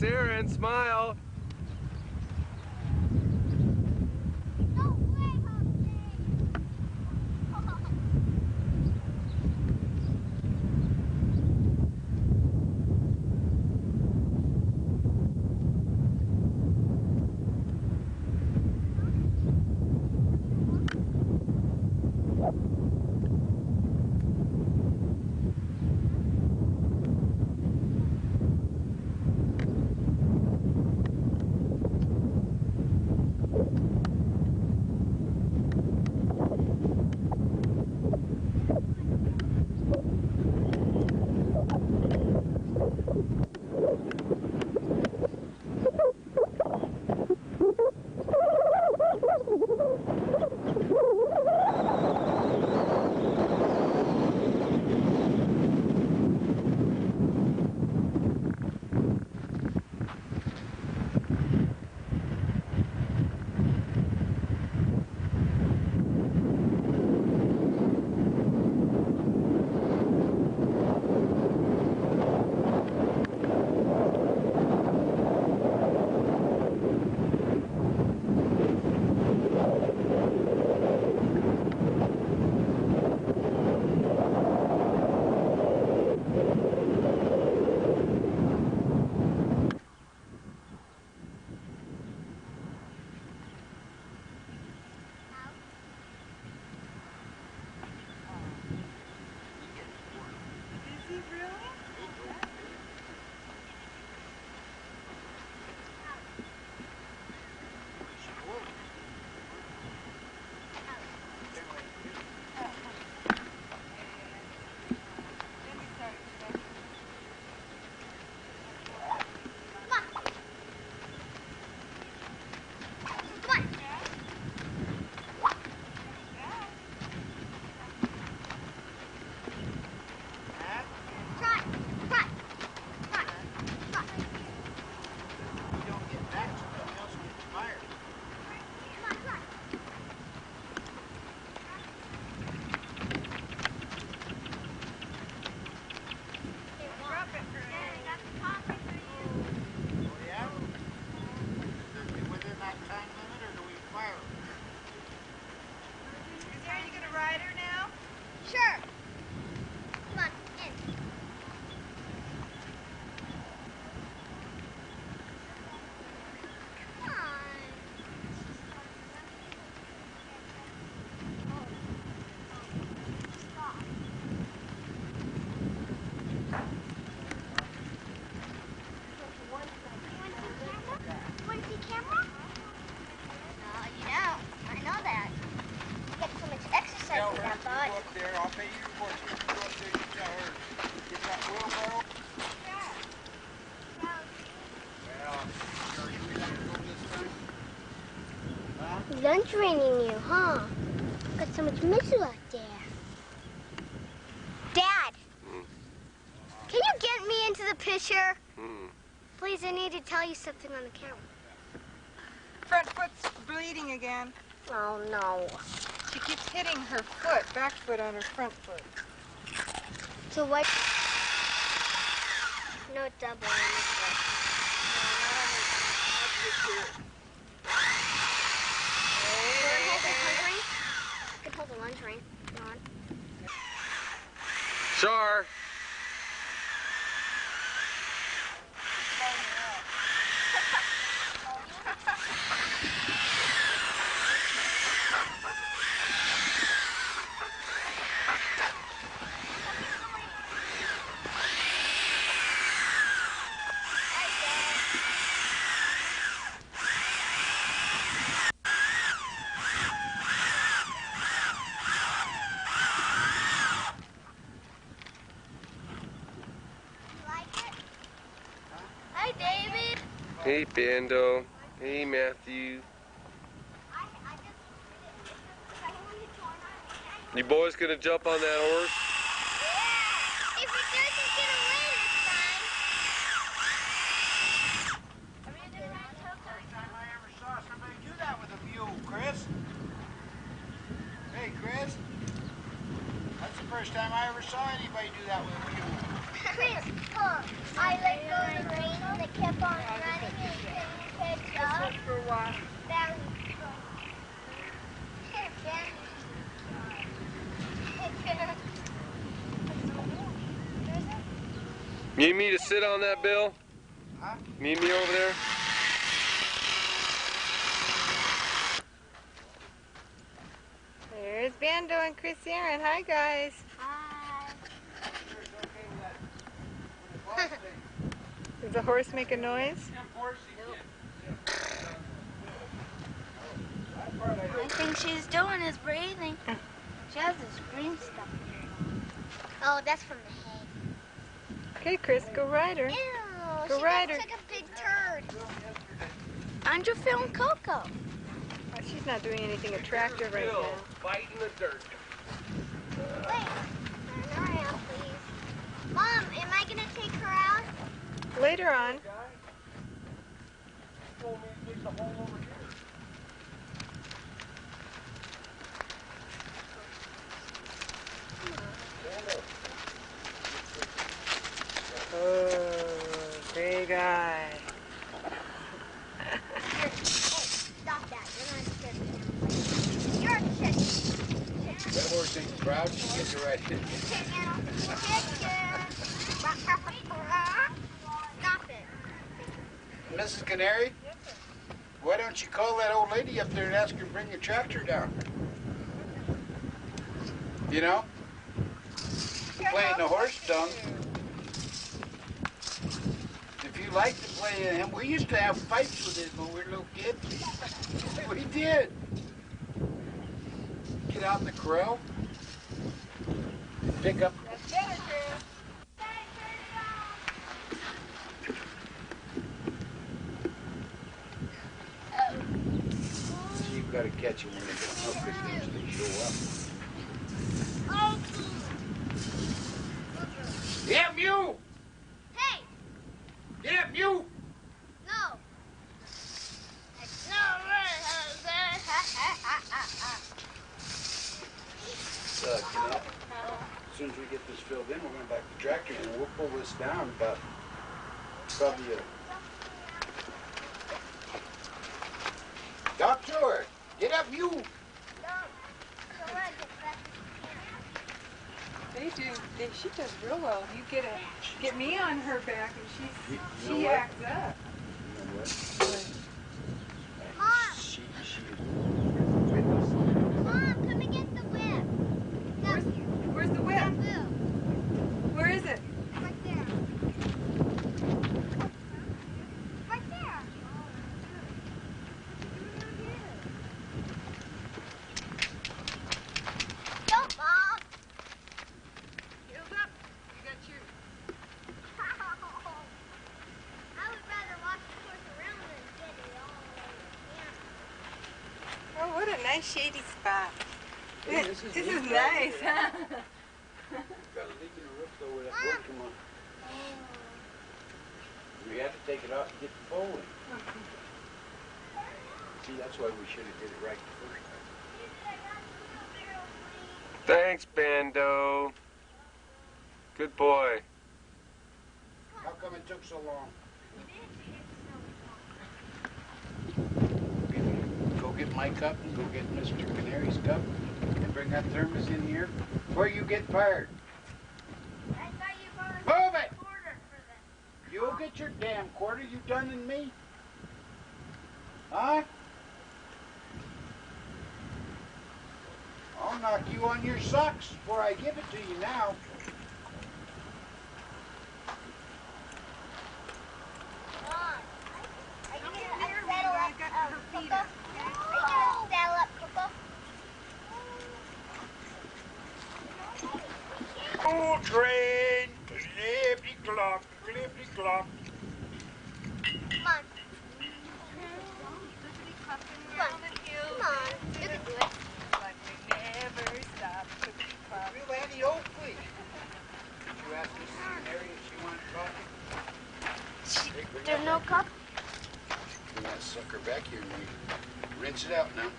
Krisserin, smile. Lunch raining you, huh? Got so much missile out there. Dad, can you get me into the picture? Please, I need to tell you something on the camera. Front foot's bleeding again. Oh, no. She keeps hitting her foot, back foot on her front foot. So what? No double on this foot. You can hold the lunch ring. Come on. Char. Hey, Bando. Hey, Matthew. You boys gonna jump on that horse? Yeah! If it doesn't get away this time. First time I ever saw somebody do that with a mule, Chris. Hey, Chris. That's the first time I ever saw anybody do that with a mule. Chris, look. I let go of the reins and they kept on running and couldn't catch up. For a while. That was You need me to sit on that, Bill? Huh? Need me over there? There's Bando and Krisserin. Hi, guys. Hi. Does the horse make a noise? Only thing she's doing is breathing. She has this green stuff. Oh, that's from the hay. Okay, Chris, go ride her. Ew, Go she ride just her. took a big turd. Andrew filmed Coco. She's not doing anything attractive right Bill, now. fighting the dirt. Wait, turn around, please. Mom, am I gonna take her out? Later on. Oh, big eye. Stop that. You're not scared. You're a chick. That horse ain't proud. She gets it right in. Stop it. Mrs. Canary, why don't you call that old lady up there and ask her to bring the tractor down? You know? Playing the horse dung. If you like to play him, we used to have fights with him when we were little kids. We did. Get out in the corral, pick up. That's better, Chris. You've got to catch him when they don't know because they show up. Yeah, you! Hey! Yeah, you! No! As soon as we get this filled in, we're going back to the tractor and we'll pull this down about probably Talk to her. Get up, you! She does real well. You get me on her back and You know she what? acts up. You know what? Mom! She Mom, come and get the whip. Where's the whip? Bamboo. Where is it? Right there. Right there. Go, Mom. Heels up. You got your... I would rather walk the horse around than get it all the way to camp. Oh, what a nice shady spot. Hey, This this is is neat nice, right huh? got a leak in the roof though where that wood come on. We had to take it out and get the pole in. See, that's why we should have did it right the first time. Thanks, Bando. Good boy. How come it took so long? Go get my cup and go get Mr. Canary's cup and bring that thermos in here before you get fired. I thought you bought Move it! a quarter for that. You'll get your damn quarter, you done in me. Huh? I'll knock you on your socks before I give it to you now. Mom, are you gonna settle I up, got her feet Coco? up. Are you gonna settle up, Coco? Oh, train, clippy clop, clippy clop. Come on. Come on. You can do it. Like we never stop. Real Annie Oakley. Did you ask Mrs. Canary if she wanted coffee? Hey, bring There's that no back. cup? Bring that sucker back here and we rinse it out now.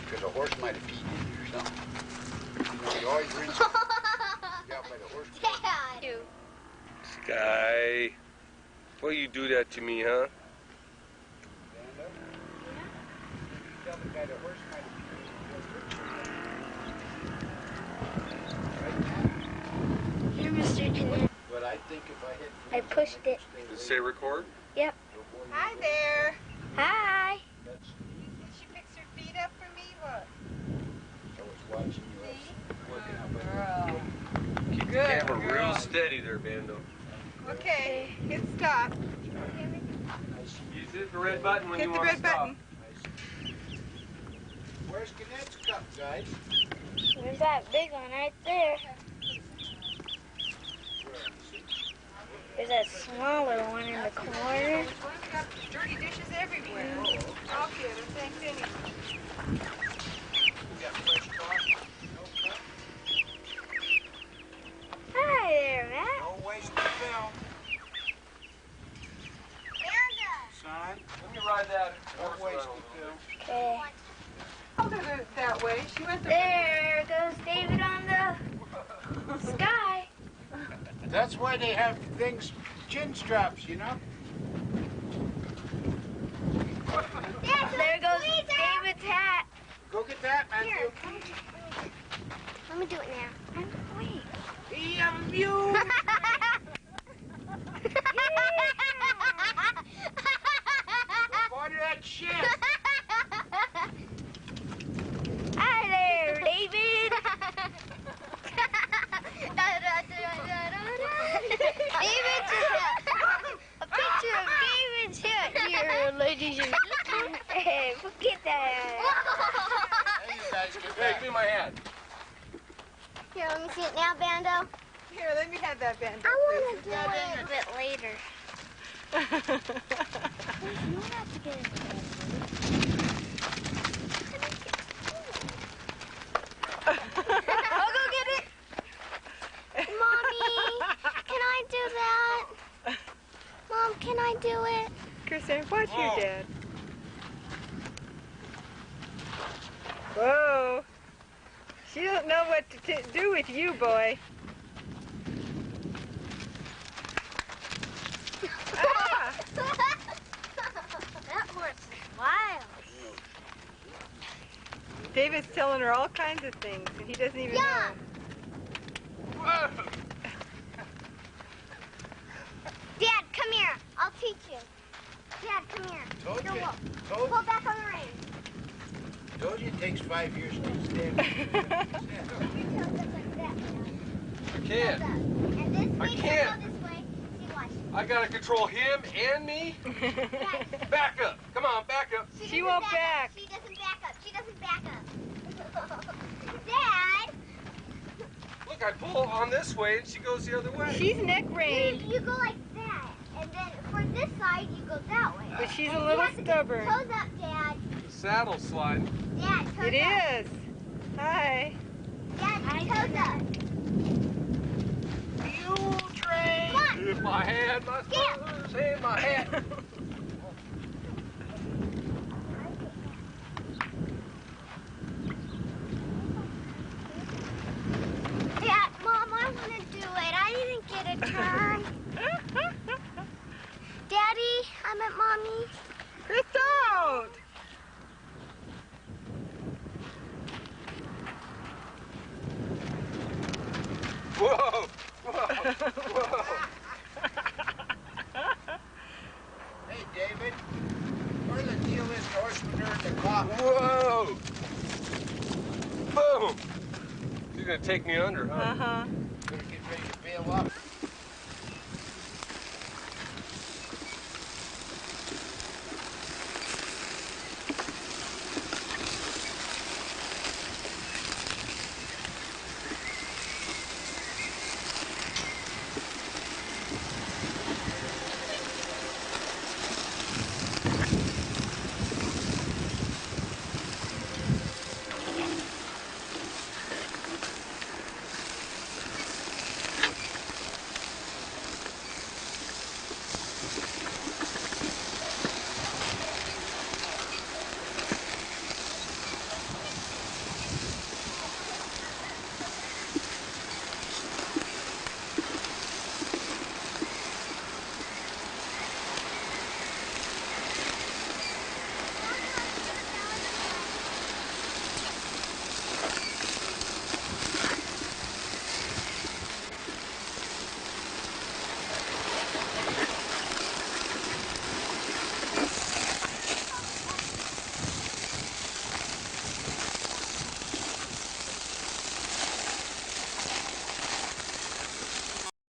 Because a horse might have peed in it or something. You know, you always rinse it out by the horse. Guy. Why you do that to me, huh? Bando? Tell the guy the horse might have Here, Mr. Canary. But I think if I hit... I pushed it. Does it say record? Yep. Hi there. Hi. Did she fix her feet up for me? What? I was watching you. I was working out by Girl. Keep the Good camera girl. real steady there, Bando. Okay, hit stop. You hit the red button when Hit you the want to red stop. button. Where's Ganette's cup, guys? There's that big one right there. There's that smaller one in the corner. One's got dirty dishes everywhere. I'll get her, thanks anyway. We got fresh coffee. No cup. Hi there, Matt. No waste of film. Son, Let me ride that no horse waste around. of film. Okay. I'll do it that way. She went the There goes David on the sky. That's why they have things, chin straps, you know? There goes David's hat. Go get that, Here, Matthew. come here. Let me do it now. Wait. You. Go to that shit. Hi there, David. David's hat. A picture of David's hat here, ladies and gentlemen. Hey, look at that. Hey, you guys get Hey, back. give me my hat. Here, let me see it now, Bando. Here, let me have that band. I want to do it a bit later. You don't have to get it. I'll go get it. Mommy, can I do that? Mom, can I do it? Krisserin, watch Whoa. your dad. Whoa. She don't know what to do with you, boy. Ah! That horse is wild. David's telling her all kinds of things, and he doesn't even Yeah. know. Whoa. Dad, come here. I'll teach you. Dad, come here. Told Go you. walk. Told Pull back on the reins. Told you it takes 5 years to stand. Your toes up like that. I can't. And this I way, can't. go this way. See, watch. I gotta control him and me. Dad, Back up. Come on, back up. She doesn't won't back back. up. She doesn't back up. She doesn't back up. Dad, Look, I pull on this way and she goes the other way. She's neck reined, you go like that. And then for this side, you go that way. but she's And a you little have to get stubborn. Toes up, Dad. The saddle sliding. Dad, toes It up. is. Hi. Dad, toes up. You train. Come on. In my hand, my spurs in my hand. Dad, Mom, I want to do it. I didn't get a turn. Daddy, I'm at Mommy. Chris out. Whoa, whoa, whoa. Hey, David. Part of the deal is the horsemen are in the coffin. Whoa. Boom. You're gonna take me under, huh? Uh-huh. Better get ready to bail up.